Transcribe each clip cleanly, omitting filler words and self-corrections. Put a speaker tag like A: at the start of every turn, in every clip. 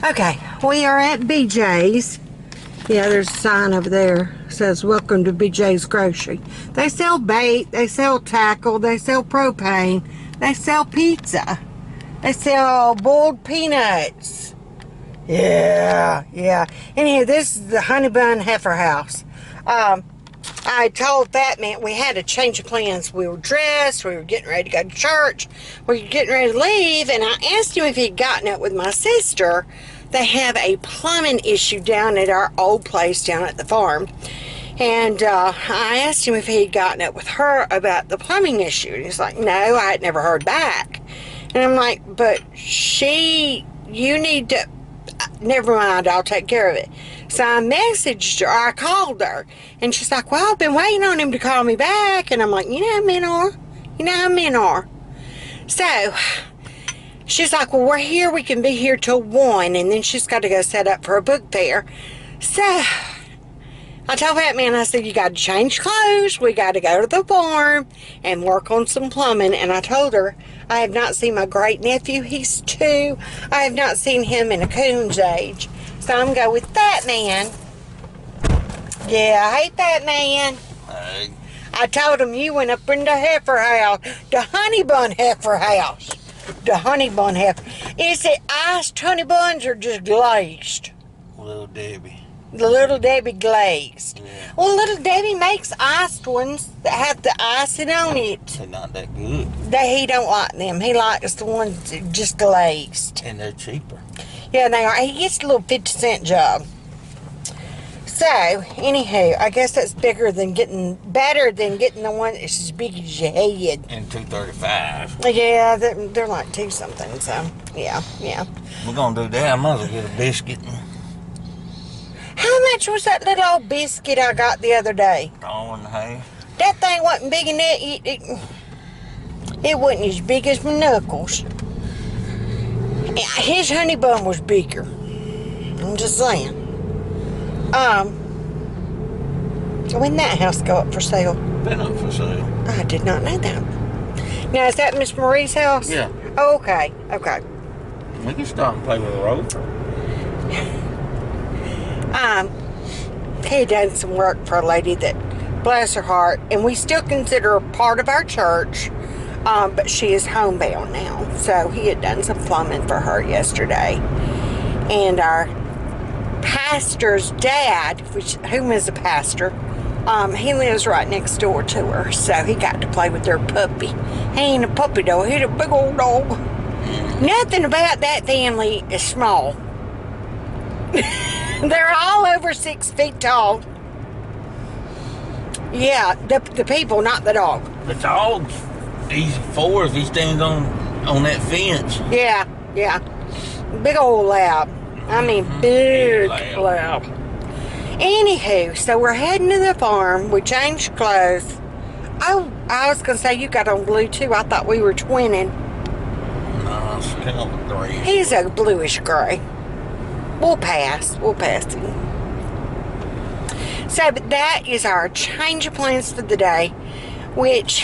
A: Okay, we are at BJ's. Yeah, there's a sign over there that says welcome to BJ's Grocery. They sell bait, they sell tackle, they sell propane, they sell pizza, they sell boiled peanuts. Yeah. Anyhow, this is the Honey Bun Heifer House. I told Fat Man we had to change of plans. We were dressed, we were getting ready to go to church, we were getting ready to leave, and I asked him if he'd gotten it with my sister. They have a plumbing issue down at our old place down at the farm. And I asked him if he'd gotten it with her about the plumbing issue. And he's like, no, I had never heard back. And I'm like, but you need to, never mind, I'll take care of it. So I messaged her, I called her, and she's like, well, I've been waiting on him to call me back. And I'm like, you know how men are. So she's like, well, we're here, we can be here till 1, and then she's got to go set up for a book fair. So I told Fat Man, I said, you got to change clothes, we got to go to the farm and work on some plumbing. And I told her, I have not seen my great nephew, he's 2. I have not seen him in a coon's age. So I'm going to go with Fat Man. Yeah, hey, Fat Man.
B: Hey.
A: I told him you went up in the heifer house, the Honey Bun Heifer House. The Honey Bun Heifer. Is it iced honey buns or just glazed?
B: Little Debbie.
A: The Little Debbie glazed.
B: Yeah.
A: Well, Little Debbie makes iced ones that have the icing on it.
B: They're not that good.
A: He don't like them. He likes the ones that just glazed.
B: And they're cheaper.
A: Yeah, they are. He gets a little 50-cent job. So, anywho, I guess that's better than getting the one that's as big as your head.
B: And $2.35.
A: Yeah, they're like 2 something, so, yeah.
B: We're going to do that. I might as well get a biscuit.
A: How much was that little old biscuit I got the other day?
B: $1.50.
A: That thing wasn't big enough. It wasn't as big as my knuckles. His honey bun was bigger. I'm just saying. When that house go up for sale?
B: Been up for sale.
A: I did not know that. Now, is that Miss Marie's house?
B: Yeah.
A: Oh, okay.
B: We can stop and play with a rope.
A: He had done some work for a lady that, bless her heart, and we still consider her part of our church, but she is homebound now. So he had done some plumbing for her yesterday. And our pastor's dad, whom is a pastor, he lives right next door to her, so he got to play with their puppy. He ain't a puppy though, he's a big old dog. Nothing about that family is small. They're all over 6 feet tall. Yeah, the people, not the dog.
B: The dog's easy 4 if he stands on that fence.
A: Yeah. Big old lab. I mean, big lab. Anywho, so we're heading to the farm. We changed clothes. Oh, I was going to say you got on blue too. I thought we were twinning.
B: No, it's kind of gray.
A: He's a bluish gray. We'll pass him. So, but that is our change of plans for the day, which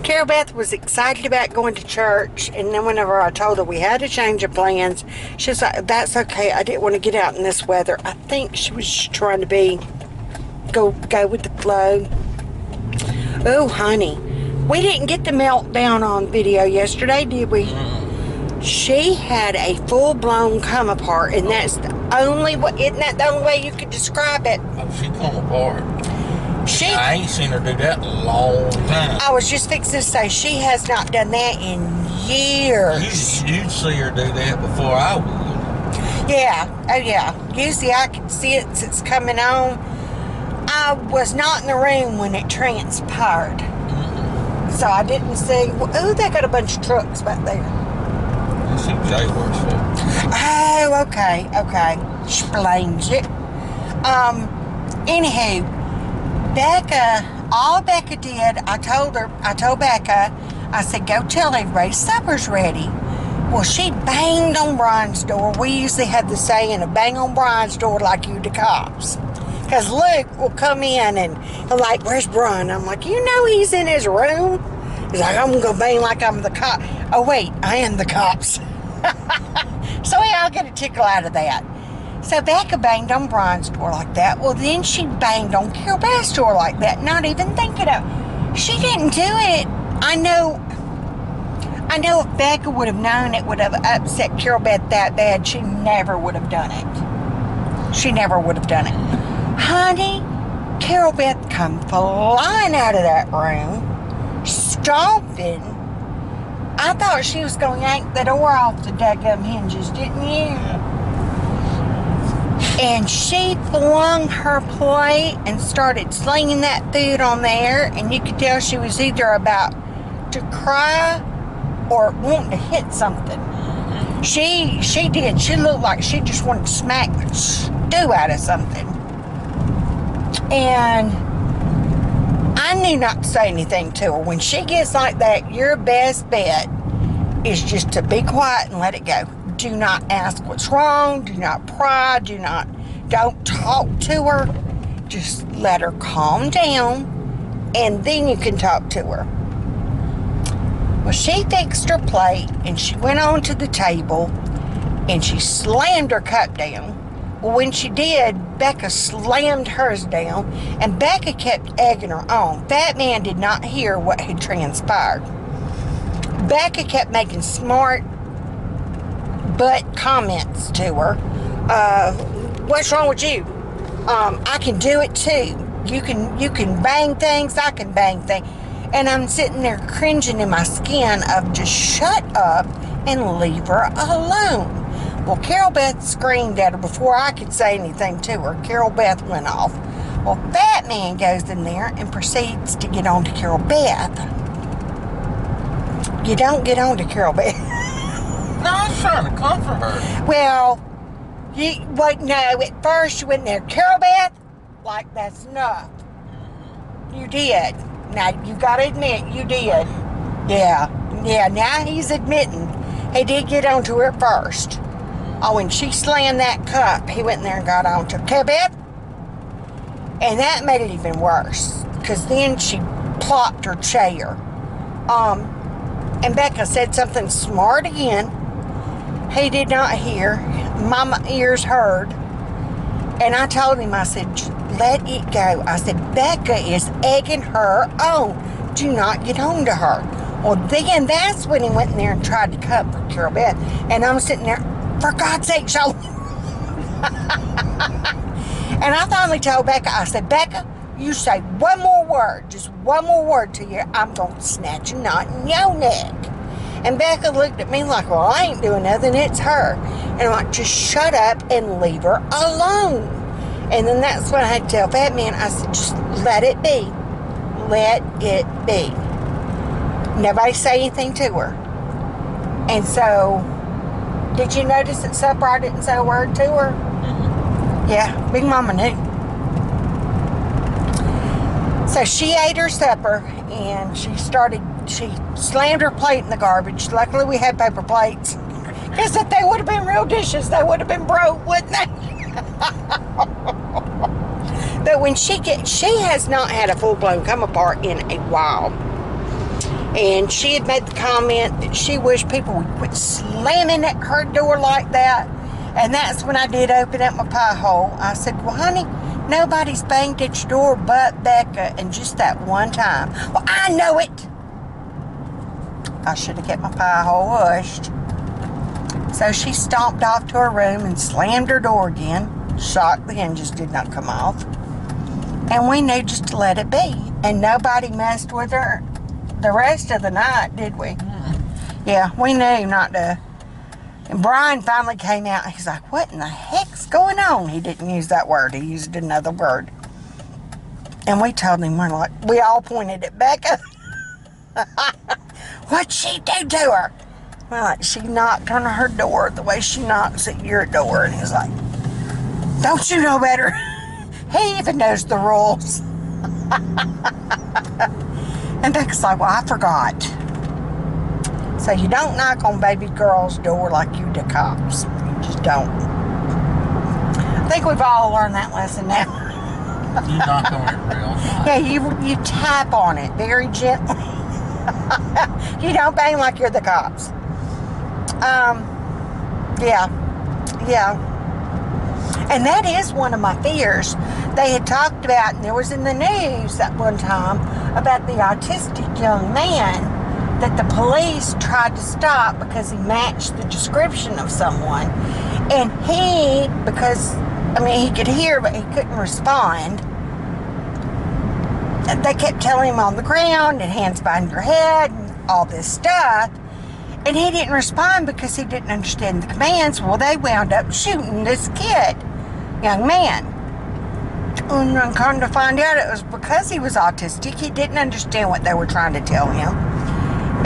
A: Carol Beth was excited about going to church, and then whenever I told her we had a change of plans, she's like, that's okay, I didn't want to get out in this weather. I think she was just trying to go with the flow. Oh, honey, we didn't get the meltdown on video yesterday, did we? She had a full-blown come apart, and that's the only way, isn't that the only way you could describe it?
B: Oh, she come apart. I ain't seen her do that in a long time.
A: I was just fixing to say, she has not done that in years.
B: You'd see her do that before I would.
A: Yeah, oh yeah. Usually I can see it since it's coming on. I was not in the room when it transpired. So I didn't see, oh, they got a bunch of trucks back there.
B: That's who Jay works for.
A: Oh, okay. Explains it. Anywho, all Becca did, I told Becca, I said, go tell everybody supper's ready. Well, she banged on Brian's door. We usually have the saying, bang on Brian's door like you the cops. Because Luke will come in and he'll like, where's Brian? I'm like, you know he's in his room. He's like, I'm going to bang like I'm the cop. Oh, wait, I am the cops. So we all get a tickle out of that. So Becca banged on Brian's door like that. Well, then she banged on Carol Beth's door like that, not even thinking of it. She didn't do it. I know if Becca would have known it would have upset Carol Beth that bad, she never would have done it. She never would have done it. Honey, Carol Beth come flying out of that room, stomping. I thought she was going to yank the door off the daggum hinges, didn't you? And she flung her plate and started slinging that food on there, and you could tell she was either about to cry or wanting to hit something. She did. She looked like she just wanted to smack the stew out of something. And I knew not to say anything to her. When she gets like that, your best bet is just to be quiet and let it go. Do not ask what's wrong. Do not pry. Don't talk to her. Just let her calm down, and then you can talk to her. Well, she fixed her plate, and she went on to the table, and she slammed her cup down. Well, when she did, Becca slammed hers down, and Becca kept egging her on. That man did not hear what had transpired. Becca kept making smart butt comments to her. What's wrong with you? I can do it too. You can bang things, I can bang things. And I'm sitting there cringing in my skin of just shut up and leave her alone. Well, Carol Beth screamed at her before I could say anything to her. Carol Beth went off. Well, that man goes in there and proceeds to get on to Carol Beth. You don't get on to Carol Beth.
B: No, I was trying to comfort her.
A: Well, no, at first you went in there, Carol Beth, like that's enough. You did. Now, you gotta admit, you did. Yeah, now he's admitting he did get onto her first. Oh, when she slammed that cup, he went in there and got onto her. Carol Beth? And that made it even worse, because then she plopped her chair. And Becca said something smart again. He did not hear. My ears heard. And I told him, I said, let it go. I said, Becca is egging her on. Do not get on to her. Well, then that's when he went in there and tried to comfort Carol Beth. And I'm sitting there, for God's sake, show. And I finally told Becca, I said, Becca, you say one more word, just one more word to you, I'm going to snatch a knot in your neck. And Becca looked at me like, well, I ain't doing nothing, it's her. And I'm like, just shut up and leave her alone. And then that's when I had to tell that man, I said, just let it be. Let it be. Nobody say anything to her. And so, did you notice at supper I didn't say a word to her? Mm-hmm. Yeah, Big Mama knew. So she ate her supper, and she slammed her plate in the garbage. Luckily we had paper plates. Because if they would have been real dishes, they would have been broke, wouldn't they? But when she has not had a full-blown come apart in a while. And she had made the comment that she wished people would quit slamming at her door like that. And that's when I did open up my pie hole. I said, well, honey, nobody's banged at your door but Becca, and just that one time. Well, I know it. I should have kept my pie hole hushed. So she stomped off to her room and slammed her door again. Shocked the hinges did not come off. And we knew just to let it be. And nobody messed with her the rest of the night, did we? Yeah, we knew not to. And Brian finally came out. He's like, what in the heck's going on? He didn't use that word. He used another word. And we told him, we all pointed at Becca. What'd she do to her? We're like, she knocked on her door the way she knocks at your door. And he's like, don't you know better? He even knows the rules. And Becca's like, well, I forgot. So you don't knock on baby girl's door like you do cops. You just don't. I think we've all learned that lesson now.
B: You knock on it real hard.
A: Yeah, you tap on it very gently. You don't bang like you're the cops. Yeah. Yeah. And that is one of my fears. They had talked about, and there was in the news at one time, about the autistic young man that the police tried to stop because he matched the description of someone. And he, because, I mean, he could hear, but he couldn't respond. They kept telling him on the ground and hands behind your head and all this stuff. And he didn't respond because he didn't understand the commands. Well, they wound up shooting this kid, young man. And come to find out it was because he was autistic. He didn't understand what they were trying to tell him.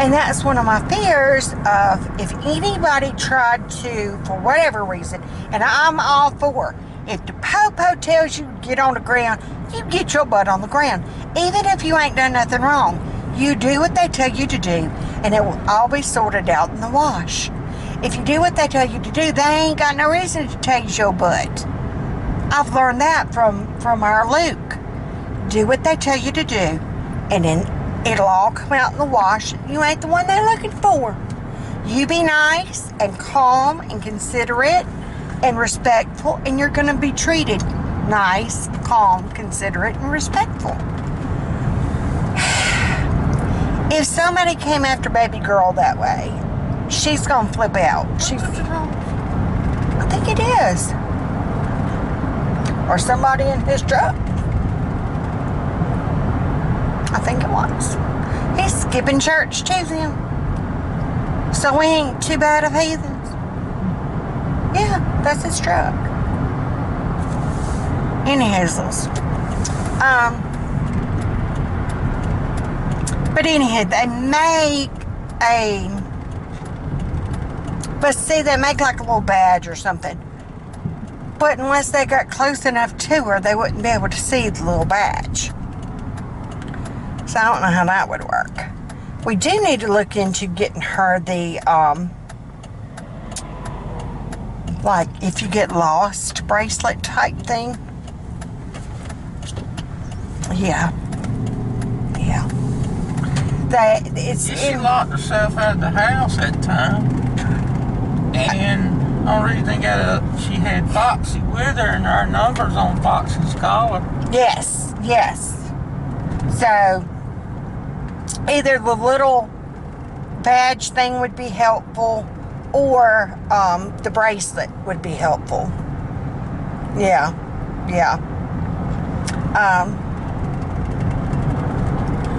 A: And that's one of my fears of if anybody tried to, for whatever reason, and I'm all for, if the popo tells you to get on the ground, you get your butt on the ground. Even if you ain't done nothing wrong. You do what they tell you to do, and it will all be sorted out in the wash. If you do what they tell you to do, they ain't got no reason to tase your butt. I've learned that from our Luke. Do what they tell you to do, and then it'll all come out in the wash. You ain't the one they're looking for. You be nice and calm and considerate and respectful, and you're going to be treated nice, calm, considerate, and respectful. If somebody came after baby girl that way, she's going to flip out. I think it is. Or somebody in his truck. I think it was. He's skipping church too then. So we ain't too bad of heathens. Yeah, that's his truck. Any hazel's. But anyhow, they make they make like a little badge or something. But unless they got close enough to her, they wouldn't be able to see the little badge. So I don't know how that would work. We do need to look into getting her the, like if you get lost bracelet type thing. Yeah. Yeah.
B: She locked herself out of the house that time. And only reason she had Foxy with her, and our number's on Foxy's collar.
A: Yes, yes. So either the little badge thing would be helpful, or the bracelet would be helpful. Yeah, yeah.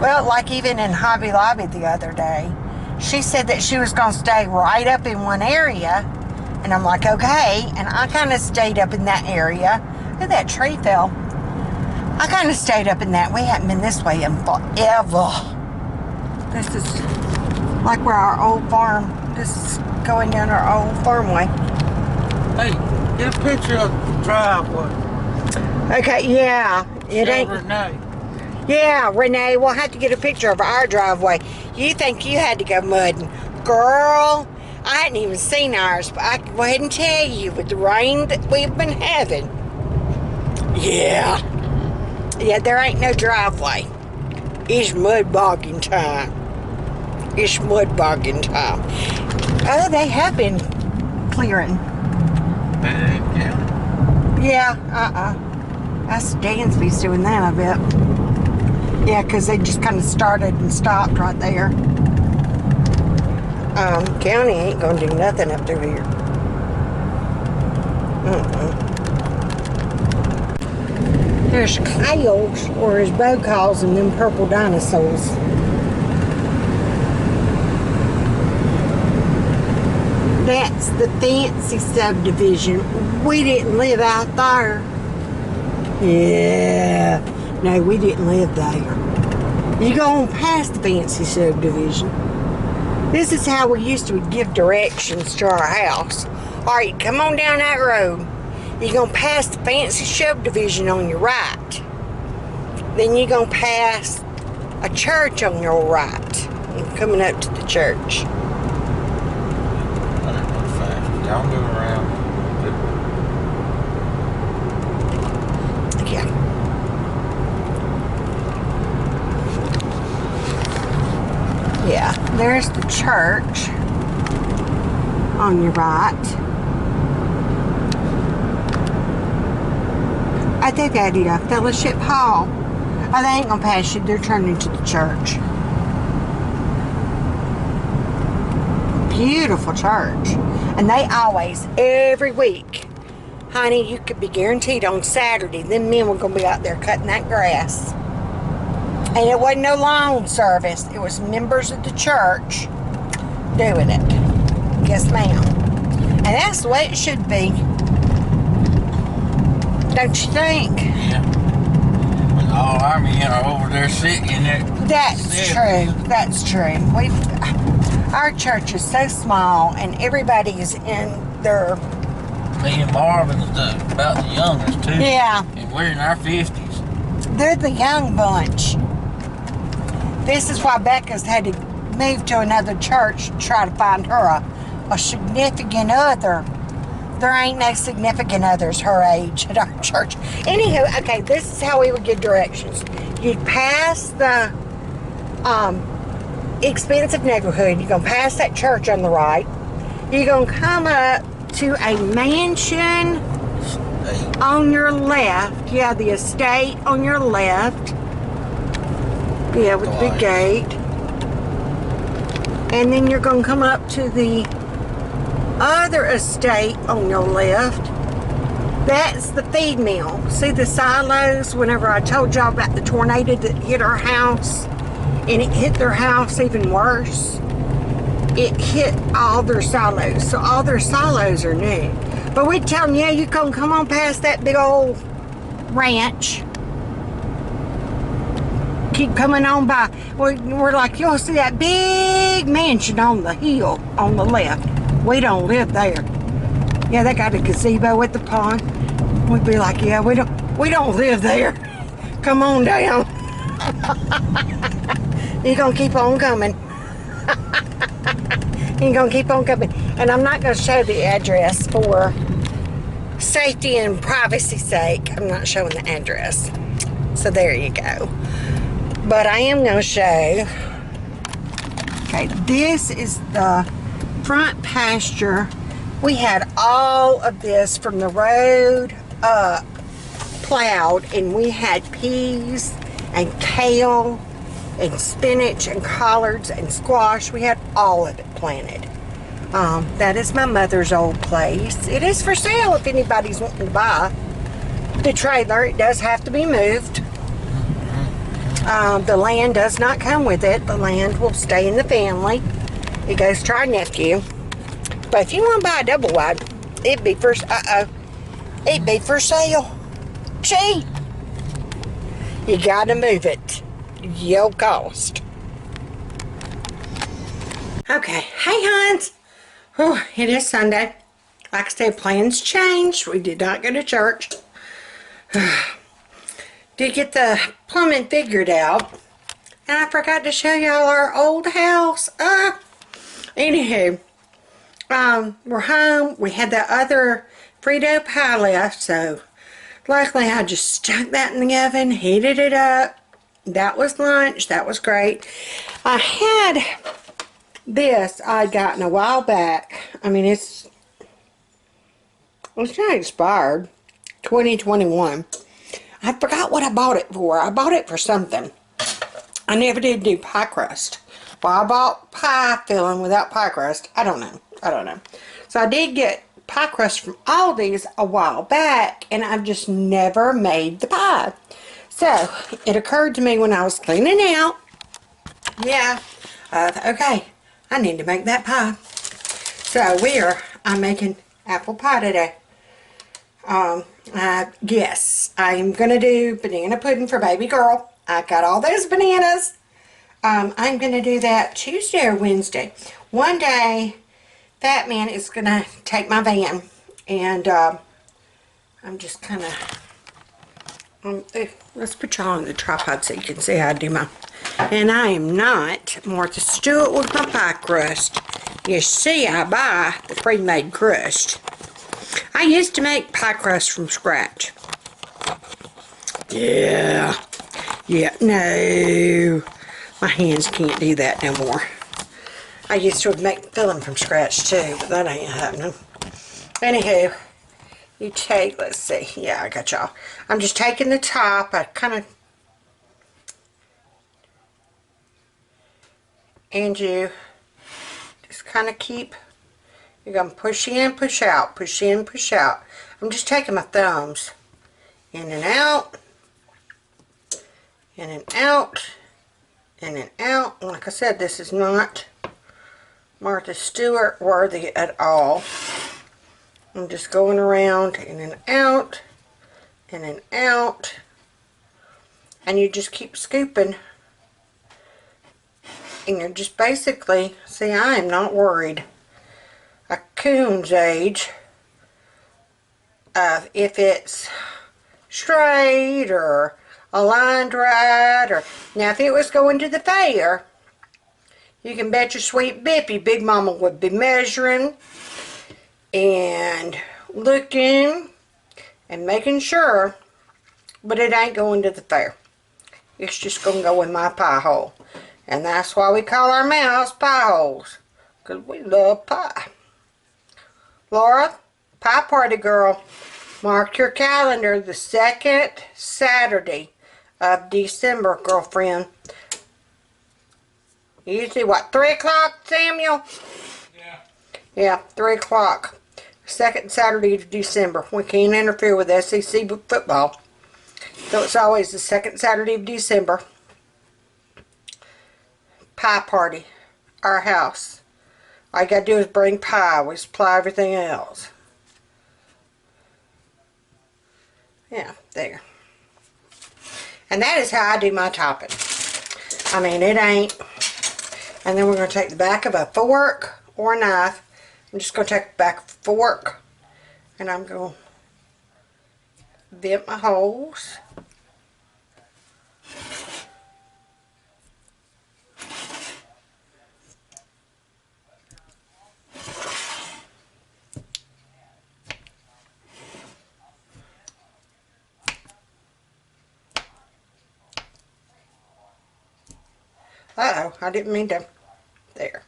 A: Well, like even in Hobby Lobby the other day, she said that she was going to stay right up in one area. And I'm like, okay. And I kind of stayed up in that area. Look, that tree fell. I kind of stayed up in that. We haven't been this way in forever. This is like where our old farm, this is going down our old farmway.
B: Hey, get a picture of the driveway.
A: Okay, yeah. It ain't.
B: Renee.
A: Yeah, Renee, we'll have to get a picture of our driveway. You think you had to go mudding. Girl, I hadn't even seen ours, but I can go ahead and tell you with the rain that we've been having. Yeah. Yeah, there ain't no driveway. It's mud bogging time. It's mud bogging time. Oh, they have been clearing. Yeah, That's Dansby's doing that, I bet. Yeah, because they just kind of started and stopped right there. County ain't going to do nothing up through here. There's coyotes, or as Bo calls them, purple dinosaurs. That's the fancy subdivision. We didn't live out there. Yeah. No, we didn't live there. You go on past the fancy subdivision. This is how we used to give directions to our house. All right, come on down that road. You're going to pass the fancy subdivision on your right. Then you're going to pass a church on your right. You're coming up to the church.
B: Y'all move around.
A: Yeah. Yeah, there's the church on your right. I think they did a fellowship hall. Oh, they ain't gonna pass you. They're turning into the church. Beautiful church. And they always, every week, honey, you could be guaranteed on Saturday, them men were gonna be out there cutting that grass. And it wasn't no long service. It was members of the church doing it. Yes, ma'am. And that's the way it should be. Don't you think?
B: Yeah. When all our men are over there sitting in there.
A: That's true. That's true. Our church is so small, and everybody is in their...
B: Me and Marvin's about the youngest, too.
A: Yeah.
B: And we're in our 50s.
A: They're the young bunch. This is why Becca's had to move to another church to try to find her a significant other. There ain't no significant others her age at our church. Anywho, okay, this is how we would get directions. You'd pass the expensive neighborhood. You're going to pass that church on the right. You're going to come up to a mansion on your left. Yeah, the estate on your left. Yeah, with the big gate. And then you're going to come up to the other estate on your left. That's the feed mill. See the silos? Whenever I told y'all about the tornado that hit our house, and it hit their house even worse, it hit all their silos. So all their silos are new. But we tell them, yeah, you can come on past that big old ranch. Keep coming on by. We're like, you'll see that big mansion on the hill on the left. We don't live there. Yeah, they got a gazebo at the pond. We'd be like, yeah, we don't live there. Come on down. You're gonna keep on coming. You're gonna keep on coming. And I'm not gonna show the address for safety and privacy sake. I'm not showing the address. So there you go. But I am gonna show. Okay, this is the front pasture. We had all of this from the road up plowed, and we had peas and kale and spinach and collards and squash. We had all of it planted. That is my mother's old place. It is for sale if anybody's wanting to buy the trailer. It does have to be moved. The land does not come with it. The land will stay in the family. It goes to our nephew. But if you want to buy a double wide, it'd be for sale. See? You gotta move it. Yo cost. Okay, hey Hans. Whew, it is Sunday. Like I said, plans changed. We did not go to church. Did get the plumbing figured out. And I forgot to show y'all our old house. Anywho, we're home. We had that other Frito pie left, so luckily I just stuck that in the oven, heated it up. That was lunch. That was great. I had this I'd gotten a while back. I mean, it's not expired. 2021. I forgot what I bought it for. I bought it for something. I never did do pie crust. Well, I bought pie filling without pie crust. I don't know. So I did get pie crust from Aldi's a while back, and I've just never made the pie. So it occurred to me when I was cleaning out, yeah, okay, I need to make that pie. So I'm making apple pie today. Yes, I'm gonna do banana pudding for baby girl. I got all those bananas. I'm gonna do that Tuesday or Wednesday. One day, Fat Man is gonna take my van, and I'm just kind of, let's put y'all on the tripod so you can see how I do my, and I am not Martha Stewart with my pie crust. You see, I buy the pre-made crust. I used to make pie crust from scratch. Yeah, no, my hands can't do that no more. I used to make filling from scratch too, but that ain't happening. Anywho, you take, let's see, yeah, I got y'all. I'm just taking the top, I kind of, and you just kind of keep, you're going to push in, push out, push in, push out. I'm just taking my thumbs in and out, in and out, in and out. And like I said, this is not Martha Stewart worthy at all. I'm just going around in and out, in and out, and you just keep scooping, and you're just basically, see, I am not worried a coon's age if it's straight or aligned right, or now if it was going to the fair, you can bet your sweet bippy Big Mama would be measuring and looking and making sure, but it ain't going to the fair. It's just going to go in my pie hole. And that's why we call our mouths pie holes, because we love pie. Laura, pie party girl, mark your calendar, the second Saturday of December, girlfriend. Usually, what, 3 o'clock, Samuel?
B: Yeah.
A: Yeah, 3 o'clock. Second Saturday of December. We can't interfere with SEC football. So it's always the second Saturday of December. Pie party. Our house. All you gotta do is bring pie. We supply everything else. Yeah, there. And that is how I do my topping. I mean, it ain't. And then we're going to take the back of a fork or a knife. I'm just going to take the back of a fork, and I'm going to dip my holes. Uh-oh, I didn't mean to. There.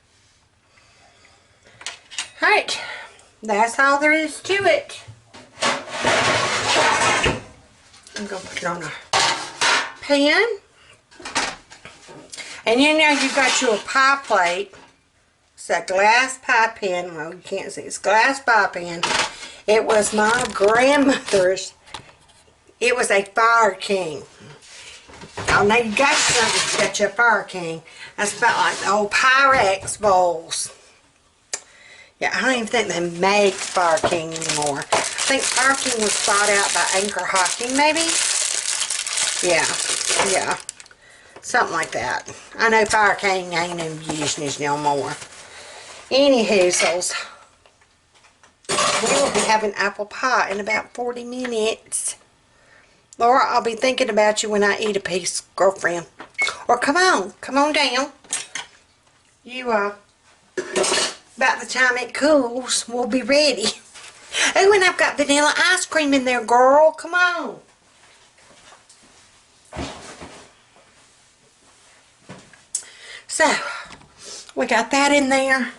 A: Alright, that's all there is to it. I'm going to put it on a pan. And you know you got you a pie plate. It's a glass pie pan. Well, you can't see. It's a glass pie pan. It was my grandmother's. It was a Fire King. Oh, now you got something to get you a Fire King. That's about like the old Pyrex bowls. Yeah, I don't even think they make Fire King anymore. I think Fire King was bought out by Anchor Hocking, maybe? Yeah. Something like that. I know Fire King ain't in business no more. Anywho, we will be having apple pie in about 40 minutes. Laura, I'll be thinking about you when I eat a piece, girlfriend. Or come on down. You, about the time it cools, we'll be ready. Oh, and I've got vanilla ice cream in there, girl. Come on. So, we got that in there.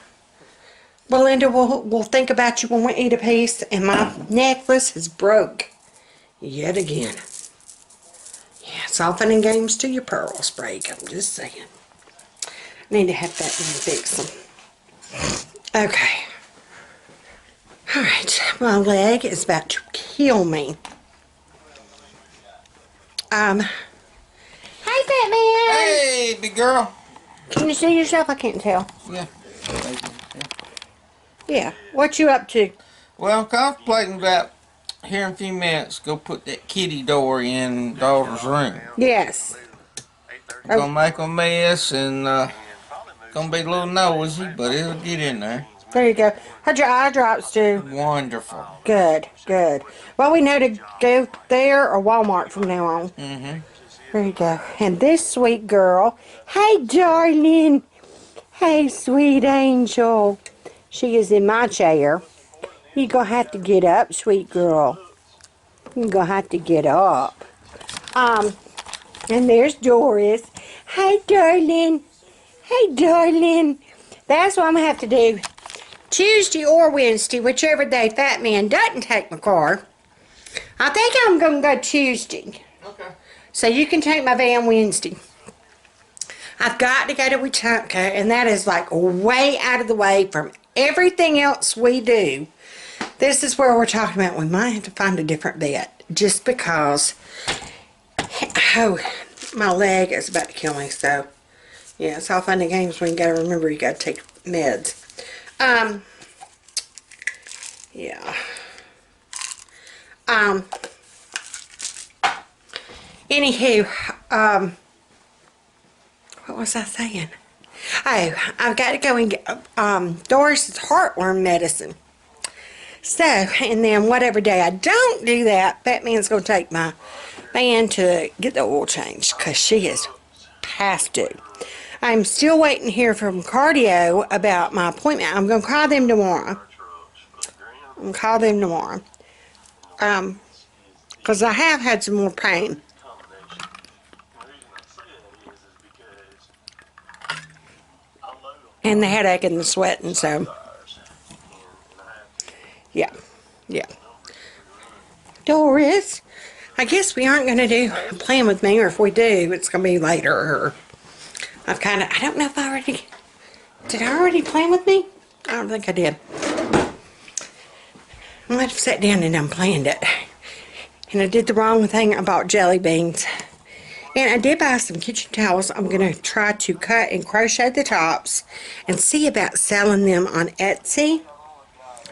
A: Belinda, we'll think about you when we eat a piece. And my necklace is broke. Yet again. Yeah, it's all fun and games till your pearls break. I'm just saying. I need to have that one fix them. Okay. Alright, my leg is about to kill me. Hey, fat man.
B: Hey, big girl.
A: Can you see yourself? I can't tell.
B: Yeah.
A: Yeah. What you up to?
B: Well, I'm contemplating about here in a few minutes go put that kitty door in daughter's room.
A: Yes.
B: Gonna make a mess and gonna be a little nosy, but it'll get in there.
A: There you go. How'd your eye drops do?
B: Wonderful.
A: Good, good. Well, we know to go there or Walmart from now on.
B: Mm-hmm.
A: There you go. And this sweet girl, hey darling, hey sweet angel. She is in my chair. You're gonna have to get up, sweet girl. You're gonna have to get up. And there's Doris. Hey darling, hey darling. That's what I'm gonna have to do. Tuesday or Wednesday, whichever day Fat Man doesn't take my car. I think I'm going to go Tuesday.
B: Okay.
A: So you can take my van Wednesday. I've got to go to Wetumpka, and that is like way out of the way from everything else we do. This is where we're talking about we might have to find a different vet just because, oh, my leg is about to kill me. So, yeah, it's all fun and games when you got to remember you got to take meds. Yeah. Anywho, what was I saying? Oh, I've got to go and get Doris's heartworm medicine. So, and then whatever day I don't do that, Batman's going to take my van to get the oil changed because she is past due. I'm still waiting to hear from cardio about my appointment. I'm going to call them tomorrow. Because I have had some more pain. And the headache and the sweating, so. Yeah. Doris, I guess we aren't going to do Playing With Me, or if we do, it's going to be later. Or I don't know if did I already Plan With Me? I don't think I did. I might have sat down and unplanned it. And I did the wrong thing. I bought jelly beans. And I did buy some kitchen towels. I'm going to try to cut and crochet the tops and see about selling them on Etsy.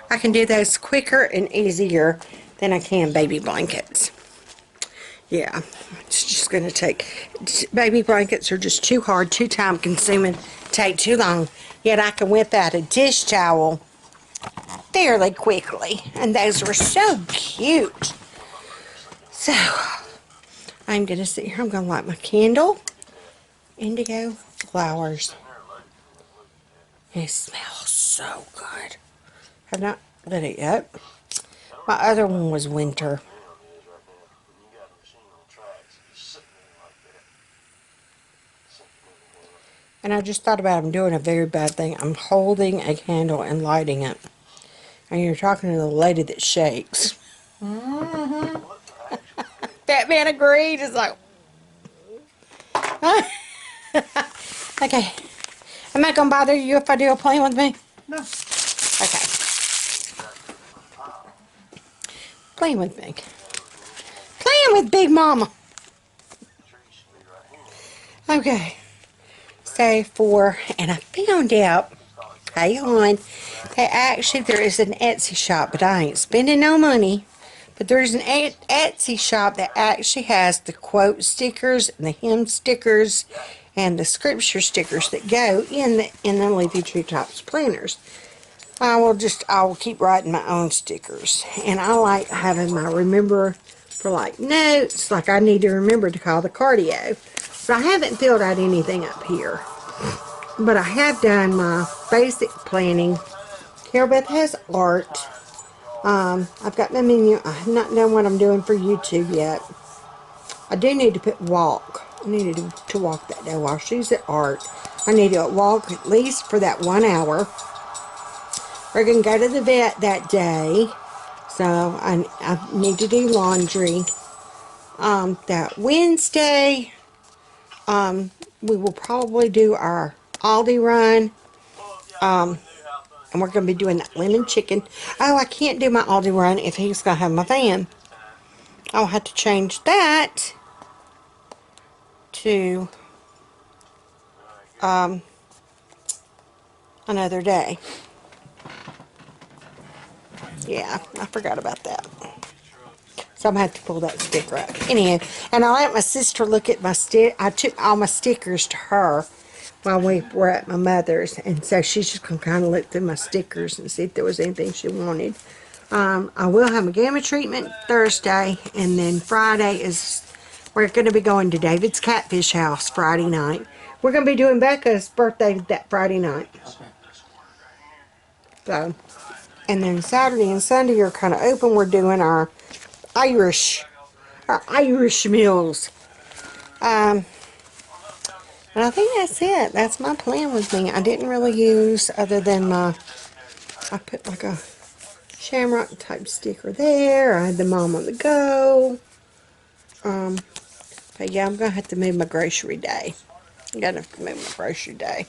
A: I can do those quicker and easier than I can baby blankets. Yeah, it's just going to take... Baby blankets are just too hard, too time consuming, take too long. Yet I can whip out a dish towel fairly quickly. And those were so cute. So, I'm going to sit here. I'm going to light my candle. Indigo flowers. It smells so good. I've not lit it yet. My other one was winter. And I just thought about I'm doing a very bad thing. I'm holding a candle and lighting it. And you're talking to the lady that shakes. Mm-hmm. Batman agreed. It's like... Okay. Am I going to bother you if I do a Playing With Me?
B: No.
A: Okay. Playing with me. Playing with Big Mama. Okay. So and I found out, hang on, that actually there is an Etsy shop, but I ain't spending no money. But there's an Etsy shop that actually has the quote stickers and the hymn stickers and the scripture stickers that go in the Leafy Treetops planners. I will keep writing my own stickers. And I like having my remember for like notes, like I need to remember to call the cardio. But I haven't filled out anything up here. But I have done my basic planning. Carol Beth has art. I've got my menu. I have not done what I'm doing for YouTube yet. I do need to put walk. I needed to walk that day while she's at art. I need to walk at least for that 1 hour. We're going to go to the vet that day. So I need to do laundry. That Wednesday, we will probably do our Aldi run. And we're going to be doing that lemon chicken. Oh, I can't do my Aldi run if he's going to have my van. I'll have to change that to another day. Yeah, I forgot about that. So I'm going to have to pull that sticker up. Anyhow, and I let my sister look at my I took all my stickers to her while we were at my mother's. And so she's just going to kind of look through my stickers and see if there was anything she wanted. I will have a gamma treatment Thursday. And then Friday we're going to be going to David's Catfish House Friday night. We're going to be doing Becca's birthday that Friday night. So, and then Saturday and Sunday are kind of open. We're doing our Irish meals. And I think that's it. That's my plan with me. I didn't really use, other than my I put like a shamrock type sticker there. I had the Mom on the Go. But yeah, I'm going to have to move my grocery day. I'm going to have to move my grocery day.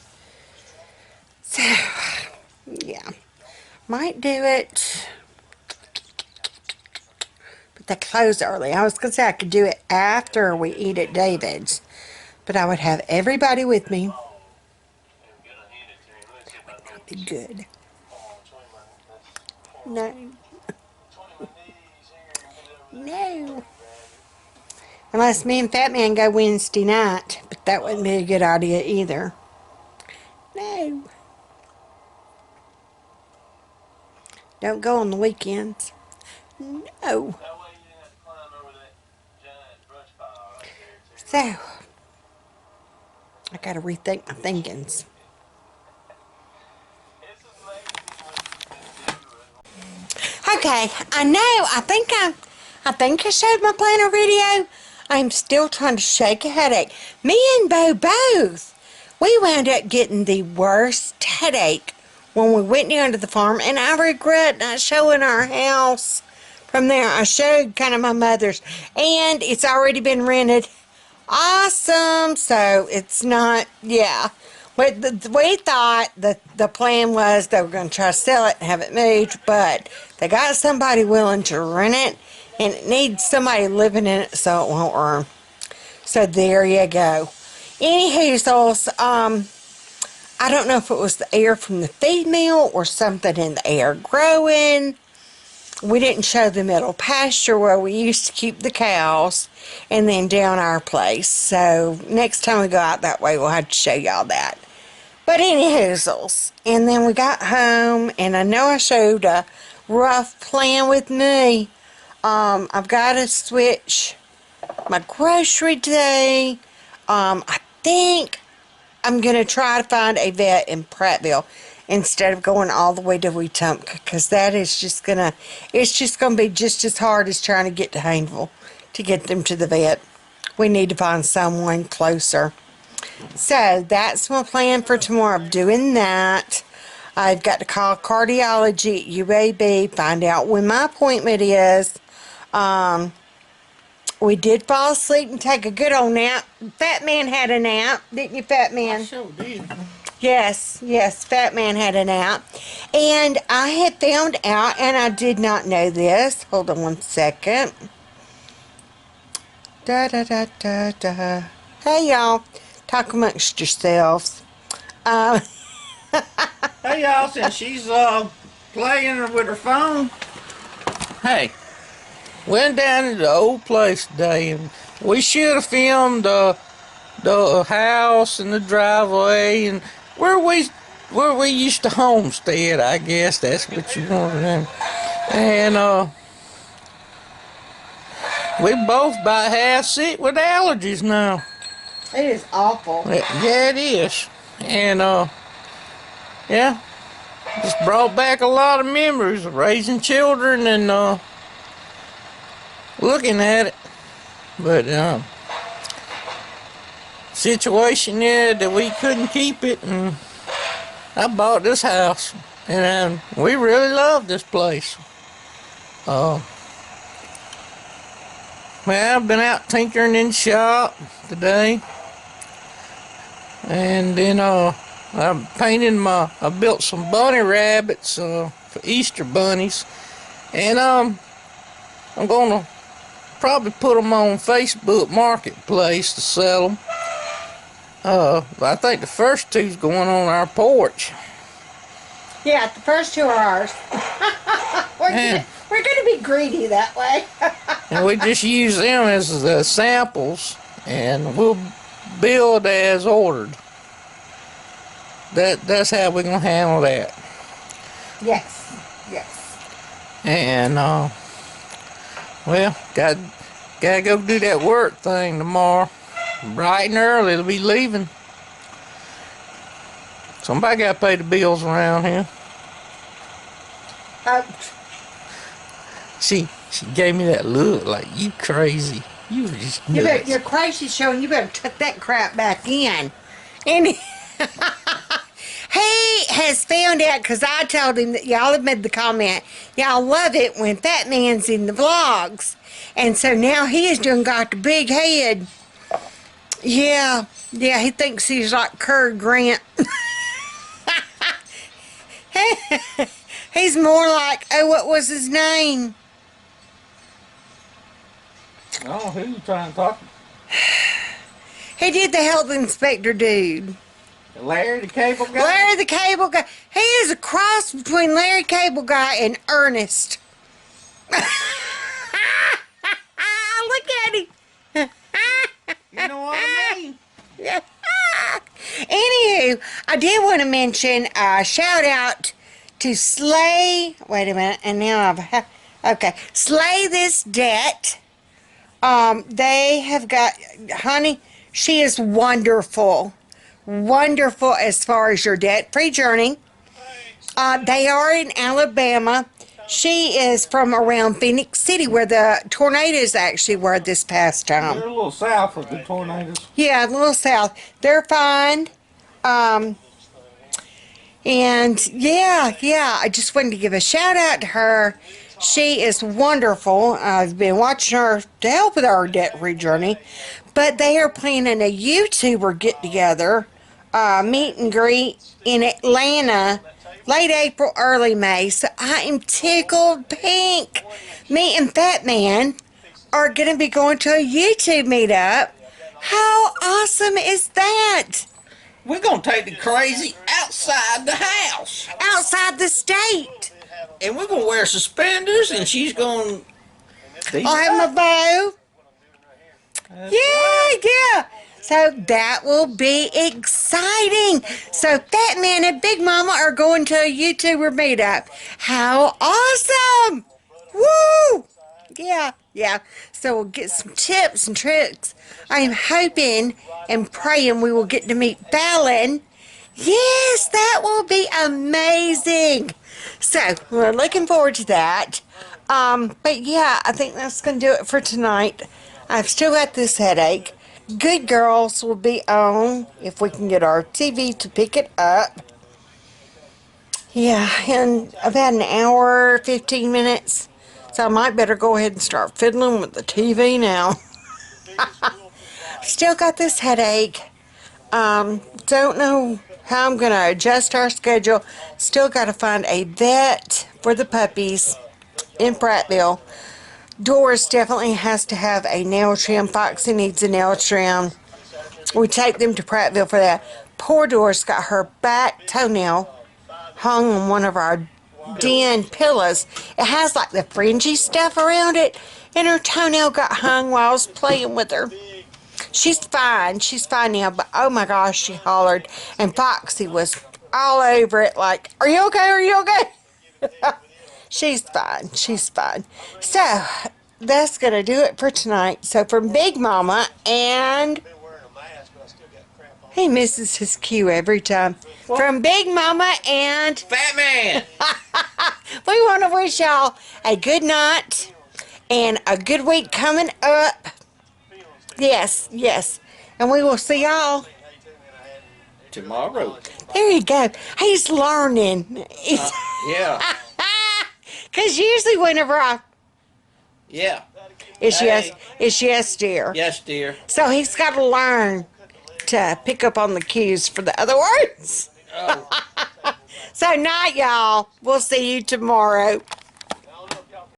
A: So, yeah. Might do it. But they close early. I was going to say I could do it after we eat at David's. But I would have everybody with me. That would not be good. No. No. Unless me and Fat Man go Wednesday night. But that wouldn't be a good idea either. No. Don't go on the weekends. No. So, I gotta rethink my thinkings. Okay, I know. I think I showed my planner video. I'm still trying to shake a headache. Me and Bo both. We wound up getting the worst headache when we went down to the farm, and I regret not showing our house from there. I showed kind of my mother's, and it's already been rented. Awesome. So it's not, yeah. But we thought that the plan was they were going to try to sell it and have it moved, but they got somebody willing to rent it, and it needs somebody living in it so it won't run. So there you go. Anywho, I don't know if it was the air from the feed mill or something in the air growing. We didn't show the middle pasture where we used to keep the cows, and then down our place. So next time we go out that way, we'll have to show y'all that. But anyhoozles, and then we got home, and I know I showed a rough plan with me. I've got to switch my grocery day. I think I'm going to try to find a vet in Prattville instead of going all the way to Wetumpka, because that is just going to, it's just going to be just as hard as trying to get to Hayneville to get them to the vet. We need to find someone closer. So that's my plan for tomorrow, doing that. I've got to call cardiology at UAB, find out when my appointment is. We did fall asleep and take a good old nap. Fat Man had a nap, didn't you, Fat Man?
B: I sure did.
A: Yes, Fat Man had a nap. And I had found out, and I did not know this. Hold on one second. Da-da-da-da-da. Hey, y'all. Talk amongst yourselves.
B: Hey, y'all, since she's playing with her phone. Hey, went down to the old place today, and we should have filmed the house and the driveway and where we used to homestead. I guess that's what you wanted. And we both by half sick with allergies now.
A: It is awful.
B: Yeah, it is. And yeah, just brought back a lot of memories of raising children and looking at it. But situation is that we couldn't keep it, and I bought this house, and we really love this place. Well, I've been out tinkering in the shop today, and then I built some bunny rabbits for Easter bunnies, and I'm gonna probably put them on Facebook Marketplace to sell them. I think the first two's going on our porch.
A: Yeah, the first two are ours. We're gonna be greedy that way.
B: And we just use them as the samples, and we'll build as ordered. That's how we're gonna handle that.
A: Yes.
B: And well, gotta go do that work thing tomorrow. Bright and early, they'll be leaving. Somebody gotta pay the bills around here. She gave me that look like, you crazy. You just nuts.
A: You're crazy, Sean. You better tuck that crap back in. And hey, has found out, because I told him that y'all have made the comment, y'all love it when Fat Man's in the vlogs. And so now he has done got the big head. Yeah, he thinks he's like Curt Grant. He's more like, oh, what was his name?
B: I don't know who you trying to talk to.
A: He did the health inspector dude.
B: Larry the Cable Guy?
A: Larry the Cable Guy. He is a cross between Larry Cable Guy and Ernest. Look at him.
B: You know what I mean?
A: Anywho, I did want to mention a shout out to Slay. Wait a minute, and now okay. Slay This Debt. They have got, honey, she is wonderful. Wonderful as far as your debt-free journey. They are in Alabama. She is from around Phoenix City, where the tornadoes actually were this past time.
B: They're a little south of the tornadoes.
A: Yeah, a little south. They're fine. And yeah, I just wanted to give a shout out to her. She is wonderful. I've been watching her to help with our debt-free journey. But they are planning a YouTuber get-together, meet and greet in Atlanta, late April, early May. So I am tickled pink. Me and Fat Man are going to be going to a YouTube meetup. How awesome is that?
B: We're going to take the crazy outside the house.
A: Outside the state.
B: And we're going to wear suspenders, and she's going to...
A: I'll have my bow. Yeah. So that will be exciting. So Fat Man and Big Mama are going to a YouTuber meetup. How awesome! Woo! Yeah. So we'll get some tips and tricks. I am hoping and praying we will get to meet Fallon. Yes, that will be amazing. So we're looking forward to that. But yeah, I think that's going to do it for tonight. I've still got this headache. Good Girls will be on if we can get our TV to pick it up. Yeah, in about an hour, 15 minutes. So I might better go ahead and start fiddling with the TV now. Still got this headache. Don't know how I'm going to adjust our schedule. Still got to find a vet for the puppies in Prattville. Doris definitely has to have a nail trim. Foxy needs a nail trim. We take them to Prattville for that. Poor Doris got her back toenail hung on one of our den pillows. It has like the fringy stuff around it, and her toenail got hung while I was playing with her. She's fine now, but oh my gosh, she hollered, and Foxy was all over it like, are you okay? She's fine. So, that's going to do it for tonight. So, from Big Mama and... He misses his cue every time. What? From Big Mama and...
B: Fat Man!
A: We want to wish y'all a good night and a good week coming up. Yes. And we will see y'all...
B: tomorrow.
A: There you go. He's learning.
B: Yeah.
A: Because usually whenever I...
B: Yeah.
A: It's yes, dear.
B: Yes, dear.
A: So he's got to learn to pick up on the cues for the other words.
B: Oh.
A: So night, y'all. We'll see you tomorrow.